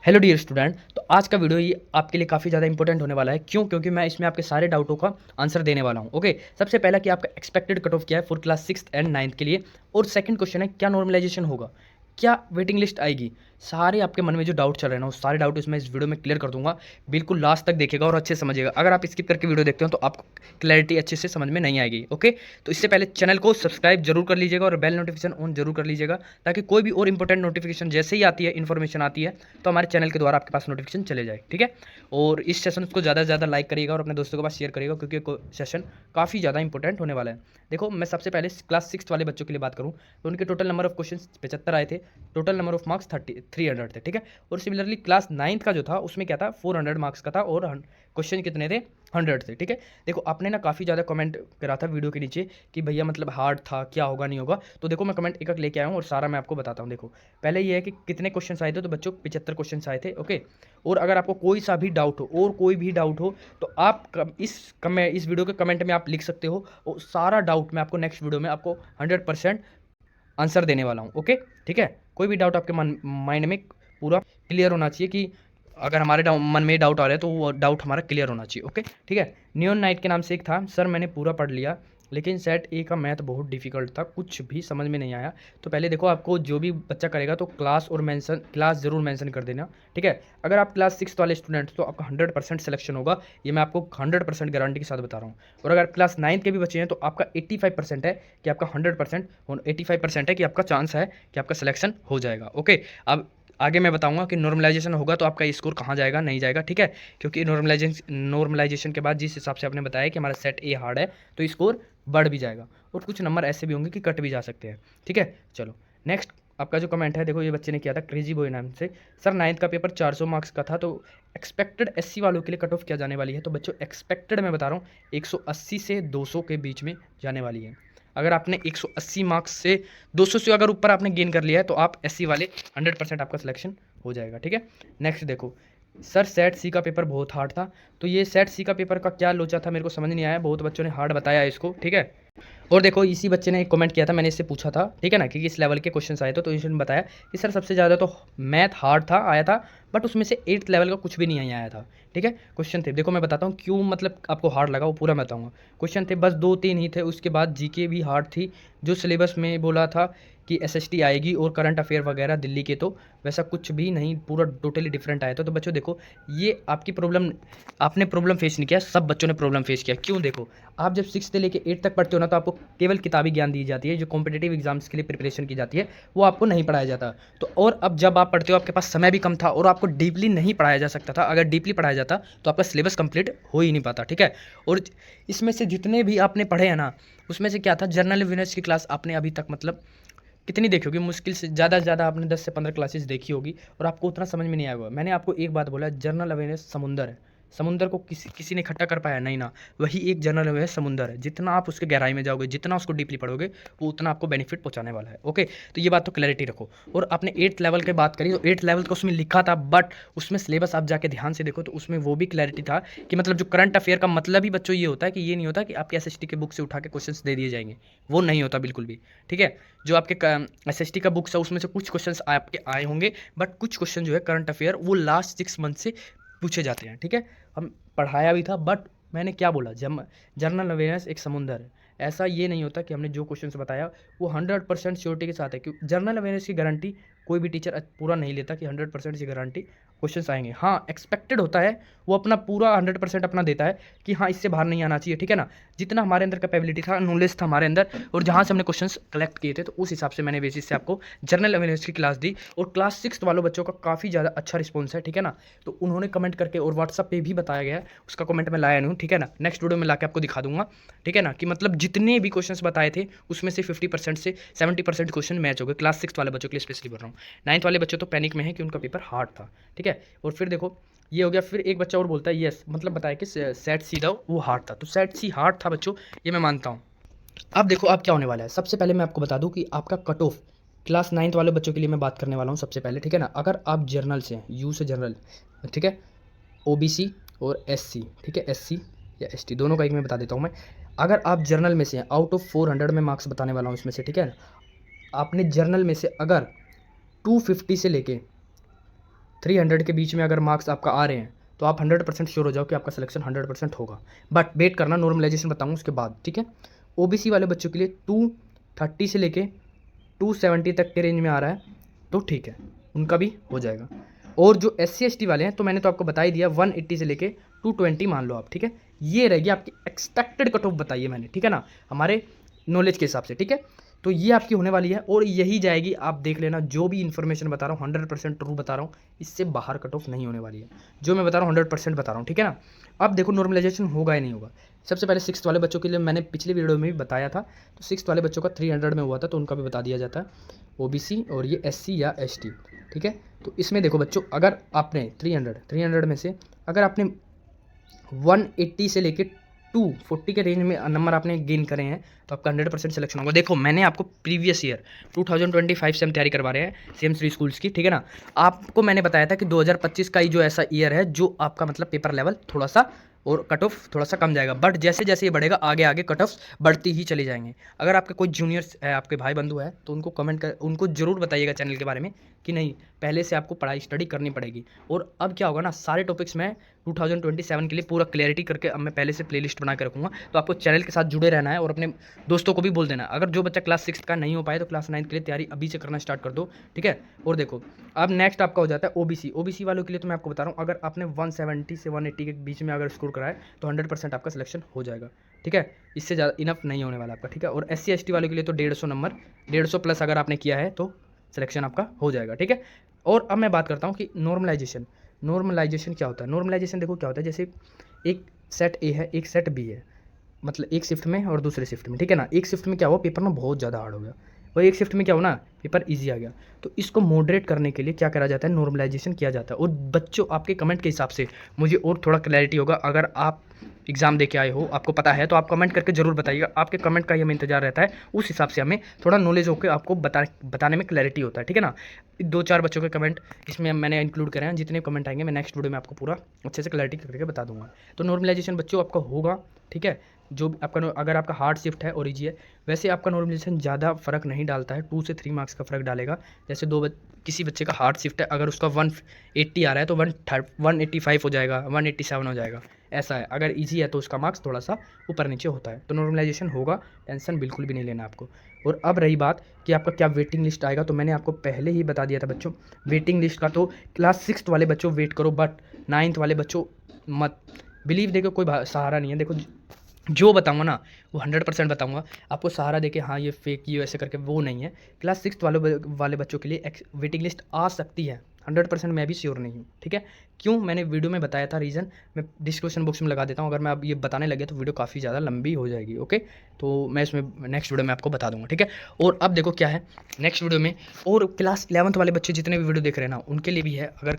Hello dear student. तो आज का वीडियो ये आपके लिए काफ़ी ज़्यादा इंपॉर्टेंट होने वाला है। क्यों? क्योंकि मैं इसमें आपके सारे डाउटों का आंसर देने वाला हूँ। ओके, सबसे पहला कि आपका एक्सपेक्टेड कट ऑफ क्या है for class 6th and 9th के लिए, और सेकंड क्वेश्चन है क्या नॉर्मलाइजेशन होगा, क्या वेटिंग लिस्ट आएगी। सारे आपके मन में जो डाउट चल रहे हैं ना, वो सारे डाउट इसमें इस वीडियो में क्लियर कर दूंगा। बिल्कुल लास्ट तक देखिएगा और अच्छे से समझिएगा। अगर आप स्किप करके वीडियो देखते हो तो आपको क्लैरिटी अच्छे से समझ में नहीं आएगी। ओके, तो इससे पहले चैनल को सब्सक्राइब जरूर कर लीजिएगा और बेल नोटिफिकेशन ऑन जरूर कर लीजिएगा, ताकि कोई भी और इंपॉर्टेंट नोटिफिकेशन जैसे ही आती है, इन्फॉर्मेशन आती है, तो हमारे चैनल के द्वारा आपके पास नोटिफिकेशन चले जाए। ठीक है, और इस सेशन को ज़्यादा से ज़्यादा लाइक करिएगा और अपने दोस्तों के पास शेयर करिएगा, क्योंकि सेशन काफ़ी ज़्यादा इंपॉर्टेंट होने वाला है। देखो, मैं सबसे पहले क्लास 6 वाले बच्चों के लिए बात करूँ तो उनके टोटल नंबर ऑफ क्वेश्चन 75 आए थे, टोटल नंबर ऑफ मार्क्स 300 थे। ठीक है, और सिमिलरली क्लास 9th का जो था उसमें क्या था, 400 मार्क्स का था और क्वेश्चन कितने थे, 100 थे। ठीक है, देखो आपने ना काफ़ी ज़्यादा कमेंट करा था वीडियो के नीचे कि भैया मतलब हार्ड था, क्या होगा नहीं होगा। तो देखो मैं कमेंट एक एक लेके आया हूँ और सारा मैं आपको बताता हूँ। देखो पहले ये है कि कितने क्वेश्चन आए थे, तो बच्चों 75 क्वेश्चन आए थे। ओके, और अगर आपको कोई सा भी डाउट हो और कोई भी डाउट हो तो आप इस वीडियो के कमेंट में आप लिख सकते हो, और सारा डाउट मैं आपको नेक्स्ट वीडियो में आपको 100% आंसर देने वाला हूँ। ओके, ठीक है, कोई भी डाउट आपके माइंड में पूरा क्लियर होना चाहिए कि अगर हमारे मन में डाउट आ रहा है तो वो डाउट हमारा क्लियर होना चाहिए। ओके, ठीक है। नियॉन नाइट के नाम से एक था, सर मैंने पूरा पढ़ लिया लेकिन सेट ए का मैथ बहुत डिफिकल्ट था, कुछ भी समझ में नहीं आया। तो पहले देखो, आपको जो भी बच्चा करेगा तो क्लास ज़रूर मेंशन कर देना। ठीक है, अगर आप क्लास 6 वाले स्टूडेंट तो आपका 100% सिलेक्शन होगा, ये मैं आपको 100% गारंटी के साथ बता रहा हूँ। और अगर क्लास 9th के भी बच्चे हैं तो आपका 85% है कि आपका 100% 85% है कि आपका चांस है कि आपका सिलेक्शन हो जाएगा। ओके, अब आगे मैं बताऊंगा कि नॉर्मलाइजेशन होगा तो आपका स्कोर कहाँ जाएगा नहीं जाएगा। ठीक है, क्योंकि नॉर्मलाइजेशन के बाद जिस हिसाब से आपने बताया कि हमारा सेट ए हार्ड है तो स्कोर बढ़ भी जाएगा, और कुछ नंबर ऐसे भी होंगे कि कट भी जा सकते हैं। ठीक है, चलो नेक्स्ट आपका जो कमेंट है, देखो ये बच्चे ने किया था क्रेजी बॉय नाम से, सर 9th का पेपर 400 मार्क्स का था, तो एक्सपेक्टेड एससी वालों के लिए कट ऑफ क्या जाने वाली है। तो बच्चों एक्सपेक्टेड मैं बता रहा हूँ 180 से 200 के बीच में जाने वाली है। अगर आपने 180 मार्क्स से 200 से अगर ऊपर आपने गेन कर लिया है तो आप एससी वाले 100% आपका सिलेक्शन हो जाएगा। ठीक है, नेक्स्ट देखो, सर सेट सी का पेपर बहुत हार्ड था, तो ये सेट सी का पेपर का क्या लोचा था मेरे को समझ नहीं आया, बहुत बच्चों ने हार्ड बताया इसको। ठीक है, और देखो इसी बच्चे ने एक कमेंट किया था, मैंने इससे पूछा था, ठीक है ना, कि किस लेवल के क्वेश्चंस आए थे, तो इसने बताया कि सर सबसे ज़्यादा तो मैथ हार्ड था आया था, बट उसमें से 8th लेवल का कुछ भी नहीं आया था। ठीक है, क्वेश्चन थे, देखो मैं बताता हूँ क्यों मतलब आपको हार्ड लगा, वो पूरा मैं बताऊँगा। क्वेश्चन थे बस 2-3 ही थे, उसके बाद जीके भी हार्ड थी, जो सिलेबस में बोला था कि एसएसटी आएगी और करंट अफेयर वगैरह दिल्ली के, तो वैसा कुछ भी नहीं, पूरा टोटली डिफरेंट आया था। तो बच्चों देखो, ये आपकी प्रॉब्लम, आपने प्रॉब्लम फेस नहीं किया, सब बच्चों ने प्रॉब्लम फेस किया। क्यों? देखो, आप जब 6 से लेकर 8 तक पढ़ते हो ना, तो आपको केवल किताबी ज्ञान दी जाती है, जो कॉम्पिटेटिव एग्जाम्स के लिए प्रिपरेशन की जाती है वो आपको नहीं पढ़ाया जाता। तो और अब जब आप पढ़ते हो आपके पास समय भी कम था और आपको डीपली नहीं पढ़ाया जा सकता था, अगर डीपली पढ़ाया जाता तो आपका सिलेबस कंप्लीट हो ही नहीं पाता। ठीक है, और इसमें से जितने भी आपने पढ़े हैं ना, उसमें से क्या था, जनरल अवेयरनेस की क्लास आपने अभी तक मतलब कितनी देखी होगी, मुश्किल से ज़्यादा आपने 10 से 15 क्लासेस देखी होगी, और आपको उतना समझ में नहीं आया होगा। मैंने आपको एक बात बोला, जनरल अवेयरनेस समुंदर है, समुंदर को किसी ने इकट्ठा कर पाया नहीं ना, वही एक जनरल अवेयरनेस समुंदर है। जितना आप उसके गहराई में जाओगे, जितना उसको डीपली पढ़ोगे, वो उतना आपको बेनिफिट पहुंचाने वाला है। ओके, तो ये बात तो क्लैरिटी रखो। और आपने 8th लेवल की बात करी, तो 8th लेवल का उसमें लिखा था, बट उसमें सिलेबस आप जाके ध्यान से देखो तो उसमें वो भी क्लैरिटी था कि मतलब जो करंट अफेयर का मतलब ही बच्चों ये होता है कि ये नहीं होता कि आपके एसएसटी के बुक से उठा के क्वेश्चंस दे दिए जाएंगे, वो नहीं होता बिल्कुल भी। ठीक है, जो आपके एसएसटी का बुक्स है उसमें से कुछ क्वेश्चंस आपके आए होंगे, बट कुछ क्वेश्चन जो है करंट अफेयर वो लास्ट 6 मंथ से पूछे जाते हैं। ठीक है, हम पढ़ाया भी था, बट मैंने क्या बोला, जनरल अवेयरनेस एक समुंदर है। ऐसा ये नहीं होता कि हमने जो क्वेश्चंस बताया वो 100% श्योरिटी के साथ है, क्योंकि जनरल अवेयरनेस की गारंटी कोई भी टीचर पूरा नहीं लेता कि 100% की गारंटी क्वेश्चंस आएंगे। हाँ, एक्सपेक्टेड होता है, वो अपना पूरा 100% अपना देता है कि हाँ इससे बाहर नहीं आना चाहिए। ठीक है ना, जितना हमारे अंदर कैपेबिलिटी था, नॉलेज था हमारे अंदर, और जहाँ से हमने क्वेश्चंस कलेक्ट किए थे, तो उस हिसाब से मैंने बेसिस से आपको जनरल अवेयरनेस की क्लास दी, और क्लास 6 वालों बच्चों का काफ़ी ज़्यादा अच्छा रिस्पॉन्स है। ठीक है ना, तो उन्होंने कमेंट करके और व्हाट्सअप पे भी बताया गया है, उसका कमेंट मैं लाया नहीं हूँ। ठीक है ना, नेक्स्ट वीडियो में लाके आपको दिखा दूंगा। ठीक है ना, कि मतलब जितने भी क्वेश्चंस बताए थे उसमें से 50% से 70% क्वेश्चन मैच हो गए, क्लास 6 वाले बच्चों के लिए स्पेशली बोल रहा हूँ। 9th वाले बच्चे तो पैनिक में है कि उनका पेपर हार्ड था। ठीक है, और फिर देखो ये हो गया, फिर एक बच्चा और बोलता है यस, मतलब बताया कि सेट सी था वो हार्ड था, तो सेट सी हार्ड था बच्चों, ये मैं मानता हूँ। अब देखो अब क्या होने वाला है, सबसे पहले मैं आपको बता दूं कि आपका कट ऑफ क्लास 9th वाले बच्चों के लिए मैं बात करने वाला हूँ सबसे पहले। ठीक है ना, अगर आप जर्नल से हैं, यू से जनरल, ठीक है, ओबीसी और एससी, ठीक है, एससी या एसटी दोनों का एक मैं बता देता हूँ मैं। अगर आप जर्नल में से हैं, आउट ऑफ 400 में मार्क्स बताने वाला हूँ इसमें से, ठीक है ना, आपने जर्नल में से अगर 250 से लेके 300 के बीच में अगर मार्क्स आपका आ रहे हैं तो आप 100% श्योर हो जाओ कि आपका सिलेक्शन 100% होगा। बट वेट करना, नॉर्मलाइजेशन बताऊँ उसके बाद, ठीक है। ओबीसी वाले बच्चों के लिए 230 से लेके 270 तक के रेंज में आ रहा है, तो ठीक है, उनका भी हो जाएगा। और जो SC/ST वाले हैं तो मैंने तो आपको बता ही दिया, 180 से लेके 220 मान लो आप, ठीक है। ये रहेगी आपकी एक्सपेक्टेड कट ऑफ बताइए मैंने, ठीक है ना, हमारे नॉलेज के हिसाब से, ठीक है। तो ये आपकी होने वाली है और यही जाएगी, आप देख लेना। जो भी इन्फॉर्मेशन बता रहा हूँ 100% ट्रू बता रहा हूँ, इससे बाहर कट ऑफ नहीं होने वाली है। जो मैं बता रहा हूँ 100% बता रहा हूँ, ठीक है ना। अब देखो नॉर्मलाइजेशन होगा या नहीं होगा। सबसे पहले 6th वाले बच्चों के लिए मैंने पिछले वीडियो में भी बताया था, तो 6th वाले बच्चों का 300 में हुआ था, तो उनका भी बता दिया जाता है, OBC और ये SC या ST, ठीक है। तो इसमें देखो बच्चों, अगर आपने 300 में से अगर आपने 180 से लेके 240 के रेंज में नंबर आपने गेन करे हैं तो आपका 100% सिलेक्शन होगा। देखो मैंने आपको प्रीवियस ईयर 2025 से हम तैयारी करवा रहे हैं CM3 स्कूल्स की, ठीक है ना। आपको मैंने बताया था कि 2025 का ही जो ऐसा ईयर है जो आपका मतलब पेपर लेवल थोड़ा सा और कट ऑफ थोड़ा सा कम जाएगा, बट जैसे जैसे ये बढ़ेगा आगे आगे कट ऑफ बढ़ती ही चली जाएंगे। अगर आपके कोई जूनियर्स है, आपके भाई बंधु है, तो उनको कमेंट कर, उनको जरूर बताइएगा चैनल के बारे में कि नहीं पहले से आपको पढ़ाई स्टडी करनी पड़ेगी। और अब क्या होगा ना, सारे टॉपिक्स में 2027 के लिए पूरा क्लैरिटी करके अब मैं पहले से प्लेलिस्ट बना के रखूँगा, तो आपको चैनल के साथ जुड़े रहना है और अपने दोस्तों को भी बोल देना। अगर जो बच्चा क्लास 6 का नहीं हो पाए तो क्लास 9 के लिए तैयारी अभी से करना स्टार्ट कर दो, ठीक है। और देखो अब नेक्स्ट आपका हो जाता है OBC वालों के लिए, तो मैं आपको बता रहा हूँ अगर आपने 170 से 180 के बीच में अगर स्कोर कराए तो 100% आपका सिलेक्शन हो जाएगा, ठीक है। इससे ज़्यादा इनफ नहीं होने वाला आपका, ठीक है। और SC/ST वालों के लिए तो 150 नंबर, 150 प्लस अगर आपने किया है तो सिलेक्शन आपका हो जाएगा, ठीक है। और अब मैं बात करता हूँ कि नॉर्मलाइजेशन क्या होता है। नॉर्मलाइजेशन देखो क्या होता है, जैसे एक सेट A है, एक सेट B है, मतलब एक शिफ्ट में और दूसरे शिफ्ट में, ठीक है ना। एक शिफ्ट में क्या हुआ, पेपर ना बहुत ज़्यादा हार्ड हो गया, और एक शिफ्ट में क्या हुआ ना, पेपर इजी आ गया। तो इसको मॉडरेट करने के लिए क्या करा जाता है, नॉर्मलाइजेशन किया जाता है। और बच्चों आपके कमेंट के हिसाब से मुझे और थोड़ा क्लैरिटी होगा, अगर आप एग्जाम दे के आए हो, आपको पता है, तो आप कमेंट करके जरूर बताइएगा। आपके कमेंट का ही हमें इंतजार रहता है, उस हिसाब से हमें थोड़ा नॉलेज होकर आपको बताने में क्लैरिटी होता है, ठीक है ना। 2-4 बच्चों के कमेंट इसमें मैंने इंक्लूड करे हैं, जितने कमेंट आएंगे मैं नेक्स्ट वीडियो में आपको पूरा अच्छे से क्लैरिटी करके बता दूंगा। तो नॉर्मलाइजेशन बच्चों आपका होगा, ठीक है। जो आपका अगर आपका हार्ड शिफ्ट है और ईजी है, वैसे आपका नॉर्मलाइजेशन ज़्यादा फर्क नहीं डालता है, 2 से 3 मार्क्स का फर्क डालेगा। जैसे किसी बच्चे का हार्ड शिफ्ट है, अगर उसका 180 आ रहा है तो 185 हो जाएगा, 187 हो जाएगा, ऐसा है। अगर इजी है तो उसका मार्क्स थोड़ा सा ऊपर नीचे होता है। तो नॉर्मलाइजेशन होगा, टेंशन बिल्कुल भी नहीं लेना आपको। और अब रही बात कि आपका क्या वेटिंग लिस्ट आएगा, तो मैंने आपको पहले ही बता दिया था बच्चों, वेटिंग लिस्ट का तो क्लास 6 वाले बच्चों वेट करो, बट 9th वाले बच्चों मत बिलीव, देखो कोई सहारा नहीं है। देखो जो बताऊंगा ना वो 100% बताऊंगा, आपको सहारा देके हाँ ये फेक ये ऐसे करके वो नहीं है। क्लास 6 वाले बच्चों के लिए वेटिंग लिस्ट आ सकती है, 100% मैं भी श्योर नहीं हूँ, ठीक है। क्यों, मैंने वीडियो में बताया था, रीज़न मैं डिस्क्रिप्शन बॉक्स में लगा देता हूँ। अगर मैं अब ये बताने लगे तो वीडियो काफ़ी ज़्यादा लंबी हो जाएगी, ओके। तो मैं इसमें नेक्स्ट वीडियो में आपको बता दूंगा, ठीक है। और अब देखो क्या है नेक्स्ट वीडियो में, और क्लास 11th वाले बच्चे जितने भी वीडियो देख रहे हैं ना, उनके लिए भी है। अगर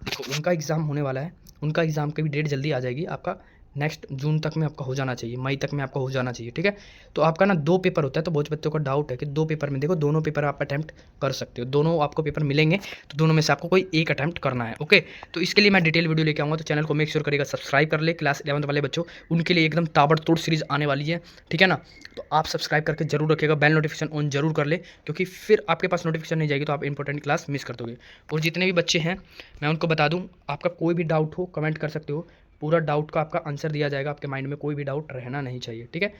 देखो उनका एग्ज़ाम होने वाला है, उनका एग्ज़ाम की भी डेट जल्दी आ जाएगी, आपका नेक्स्ट जून तक में आपका हो जाना चाहिए, मई तक में आपका हो जाना चाहिए, ठीक है। तो आपका ना 2 पेपर होता है, तो बहुत बच्चों का डाउट है कि 2 पेपर में, देखो दोनों पेपर आप अटैम्प्ट कर सकते हो, दोनों आपको पेपर मिलेंगे, तो दोनों में से आपको कोई एक अटैम्प्ट करना है, ओके। तो इसके लिए मैं डिटेल वीडियो लेके आऊँगा, तो चैनल को मेक श्योर करेगा सब्सक्राइब कर ले। क्लास 11th वाले बच्चों उनके लिए एकदम ताबड़तोड़ सीरीज़ आने वाली है, ठीक है ना। तो आप सब्सक्राइब करके जरूर रखिएगा, बेल नोटिफिकेशन ऑन जरूर कर ले, क्योंकि फिर आपके पास नोटिफिकेशन नहीं जाएगी तो आप इंपॉर्टेंट क्लास मिस कर दोगे। और जितने भी बच्चे हैं मैं उनको बता दूँ, आपका कोई भी डाउट हो कमेंट कर सकते हो, पूरा डाउट का आपका आंसर दिया जाएगा, आपके माइंड में कोई भी डाउट रहना नहीं चाहिए, ठीक है।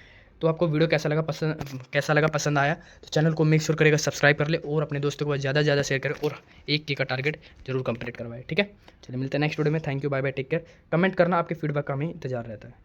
तो आपको वीडियो कैसा लगा पसंद आया तो चैनल को मेक श्योर करेगा सब्सक्राइब कर ले, और अपने दोस्तों को ज़्यादा से ज़्यादा शेयर करें, और 1K का टारगेट जरूर कंप्लीट करवाए, ठीक है। चलिए मिलते हैं नेक्स्ट वीडियो में। Thank you, bye bye, take care. Comment करना, आपके फीडबैक का हमें इंतजार रहता है।